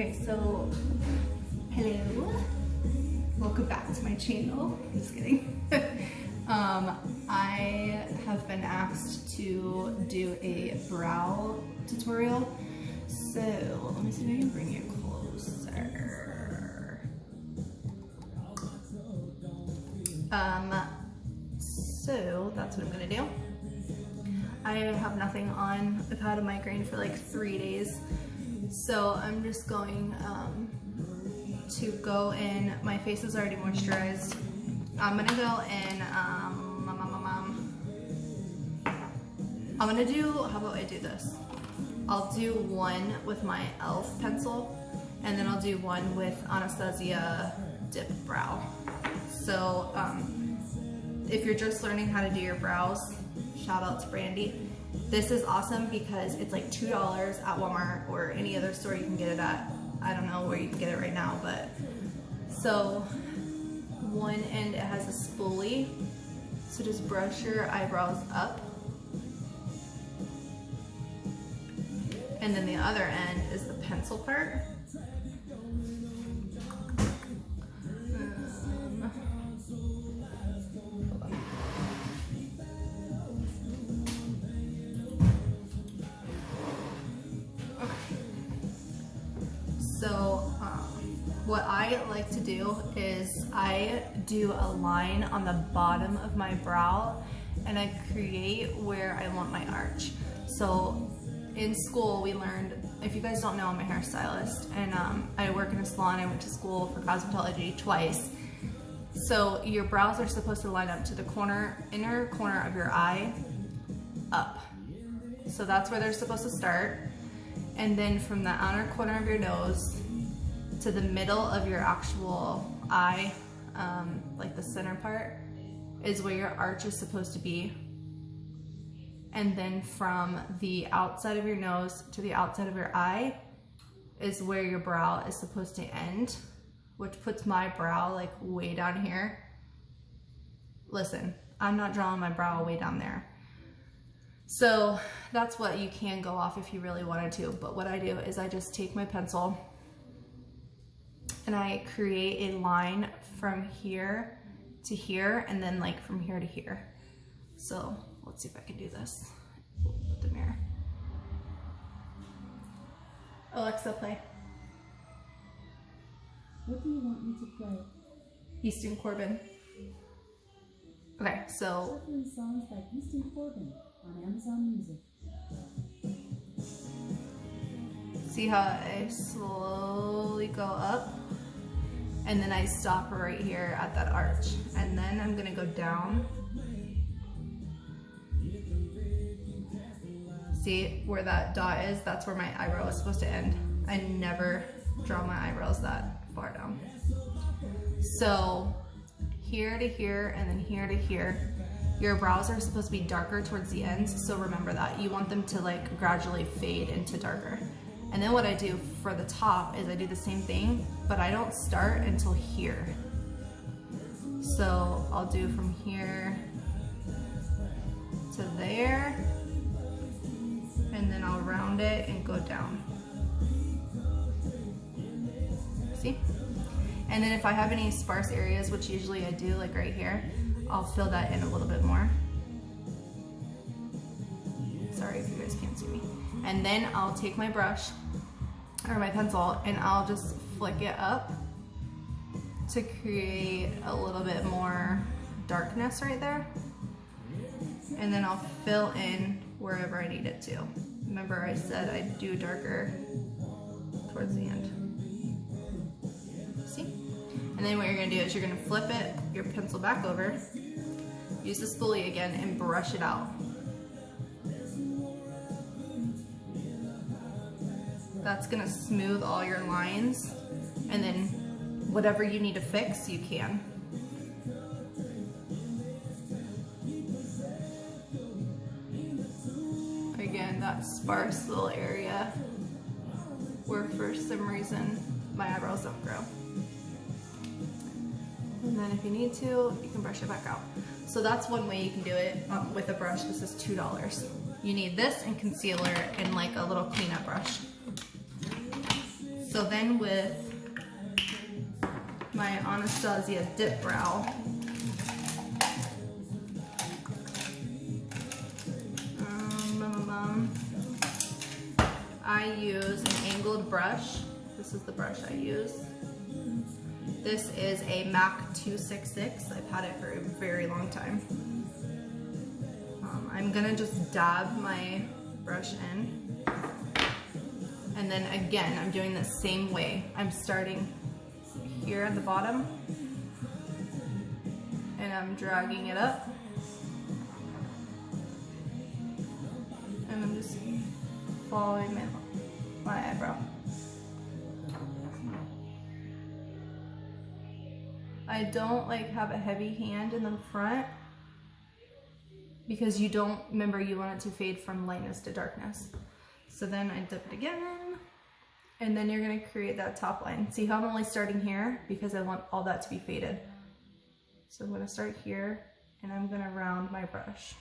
Okay, so hello, welcome back to my channel. Just kidding. I have been asked to do a brow tutorial, so let me see if I can bring you closer. So that's what I'm gonna do. I have nothing on. I've had a migraine for like 3 days. So I'm just going to go in. My face is already moisturized. I'm gonna go in, I'm gonna do, how about I do this? I'll do one with my e.l.f. pencil, and then I'll do one with Anastasia Dip Brow. So if you're just learning how to do your brows, shout out to Brandy. This is awesome because it's like $2 at Walmart or any other store you can get it at. I don't know where you can get it right now, but so one end it has a spoolie, so just brush your eyebrows up, and then the other end is the pencil part. So what I like to do is I do a line on the bottom of my brow and I create where I want my arch. So in school we learned, if you guys don't know, I'm a hairstylist and I work in a salon. I went to school for cosmetology twice. So your brows are supposed to line up to the inner corner of your eye up. So that's where they're supposed to start. And then from the outer corner of your nose to the middle of your actual eye, like the center part, is where your arch is supposed to be. And then from the outside of your nose to the outside of your eye is where your brow is supposed to end, which puts my brow like way down here. Listen, I'm not drawing my brow way down there. So that's what you can go off if you really wanted to. But what I do is I just take my pencil and I create a line from here to here and then like from here to here. So let's see if I can do this with the mirror. Alexa, play. What do you want me to play? Easton Corbin. Okay, so Shuffling songs by Easton Corbin on Amazon Music. see how I slowly go up and then I stop right here at that arch, and then I'm gonna go down. See where that dot is? That's where my eyebrow is supposed to end. I never draw my eyebrows that far down. So here to here and then here to here. Your brows are supposed to be darker towards the ends, so remember that. You want them to like gradually fade into darker. And then what I do for the top is I do the same thing, but I don't start until here. So I'll do from here to there, and then I'll round it and go down. See? And then if I have any sparse areas, which usually I do, like right here, I'll fill that in a little bit more. Sorry if you guys can't see me. And then I'll take my brush or my pencil and I'll just flick it up to create a little bit more darkness right there. And then I'll fill in wherever I need it to. Remember I said I'd do darker towards the end. See? And then what you're gonna do is you're gonna flip it, your pencil back over, use the spoolie again and brush it out. That's gonna smooth all your lines, and then whatever you need to fix, you can. Again, that sparse little area where for some reason my eyebrows don't grow. And then if you need to, you can brush it back out. So that's one way you can do it with a brush. This is $2. You need this and concealer and like a little cleanup brush. So then with my Anastasia Dip Brow, I use an angled brush. This is the brush I use. This is a MAC 266. I've had it for a very long time. I'm gonna just dab my brush in. And then again, I'm doing the same way. I'm starting here at the bottom and I'm dragging it up. And I'm just following my eyebrow. I don't like have a heavy hand in the front because you don't, remember you want it to fade from lightness to darkness. So then I dip it again, and then you're gonna create that top line. See how I'm only starting here because I want all that to be faded. So I'm gonna start here and I'm gonna round my brush.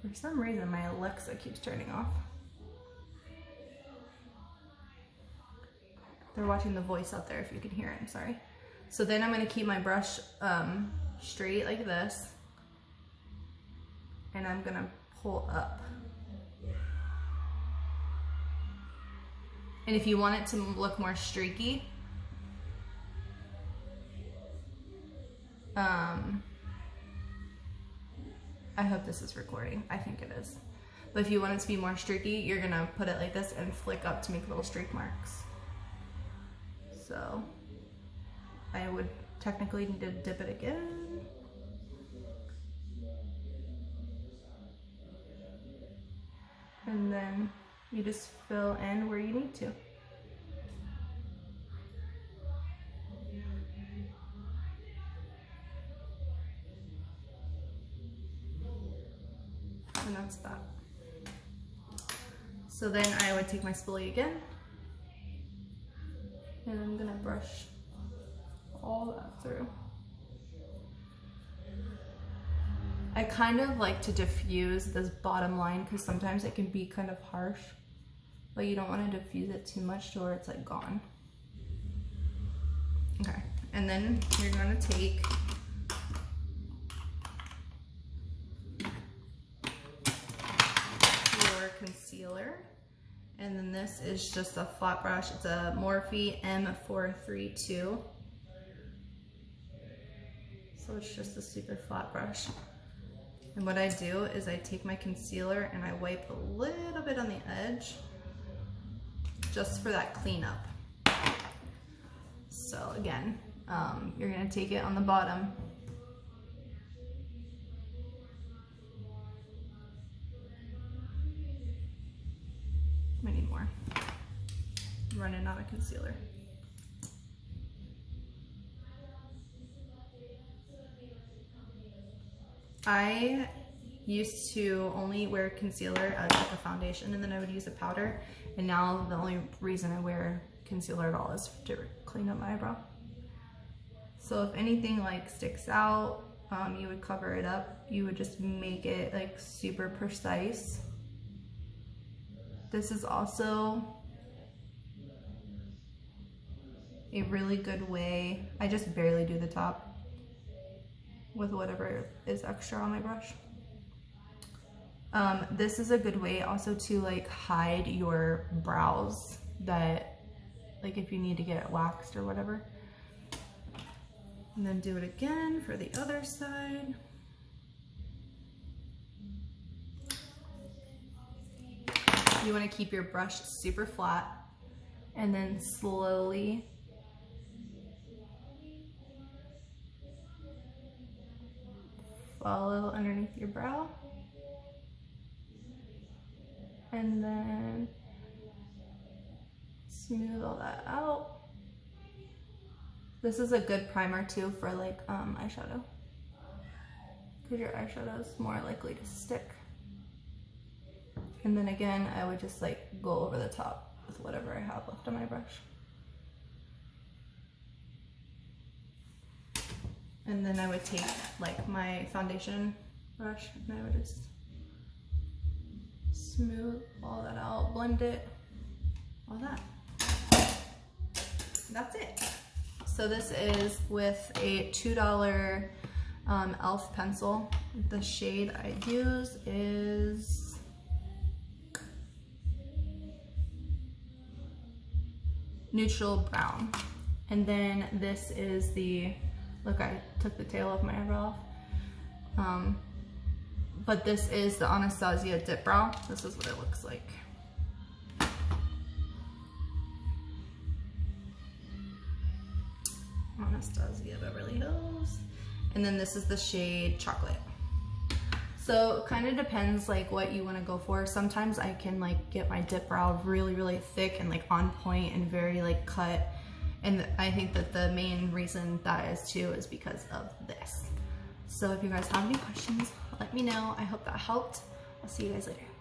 For some reason my Alexa keeps turning off. They're watching The Voice out there if you can hear it, I'm sorry. So then I'm gonna keep my brush straight like this, and I'm gonna pull up. And if you want it to look more streaky, I hope this is recording, I think it is. But if you want it to be more streaky, you're gonna put it like this and flick up to make little streak marks. So I would technically need to dip it again. And then you just fill in where you need to. And that's that. So then I would take my spoolie again, and I'm gonna brush all that through. I kind of like to diffuse this bottom line because sometimes it can be kind of harsh, but you don't want to diffuse it too much to where it's like gone. Okay, and then you're gonna take your concealer, and then this is just a flat brush. It's a Morphe M432. So it's just a super flat brush. And what I do is I take my concealer and I wipe a little bit on the edge just for that cleanup. So again, you're gonna take it on the bottom. I need more. I'm running out of concealer. I used to only wear concealer as like a foundation, and then I would use a powder, and now the only reason I wear concealer at all is to clean up my eyebrow. So if anything like sticks out, you would cover it up. You would just make it like super precise. This is also a really good way. I just barely do the top with whatever is extra on my brush. This is a good way also to like hide your brows, that like if you need to get it waxed or whatever. And then do it again for the other side. You want to keep your brush super flat and then slowly follow underneath your brow, and then smooth all that out. This is a good primer too for like eyeshadow, because your eyeshadow is more likely to stick. And then again, I would just like go over the top with whatever I have left on my brush. And then I would take like my foundation brush and I would just smooth all that out, blend it, all that. That's it. So this is with a $2 e.l.f. pencil. The shade I use is neutral brown. And then this is the, look, I took the tail of my eyebrow off. But this is the Anastasia Dip Brow. This is what it looks like. Anastasia Beverly Hills. And then this is the shade Chocolate. So it kind of depends like what you want to go for. Sometimes I can like get my dip brow really, really thick and like on point and very like cut. And I think that the main reason that is too is because of this. So if you guys have any questions, let me know. I hope that helped. I'll see you guys later.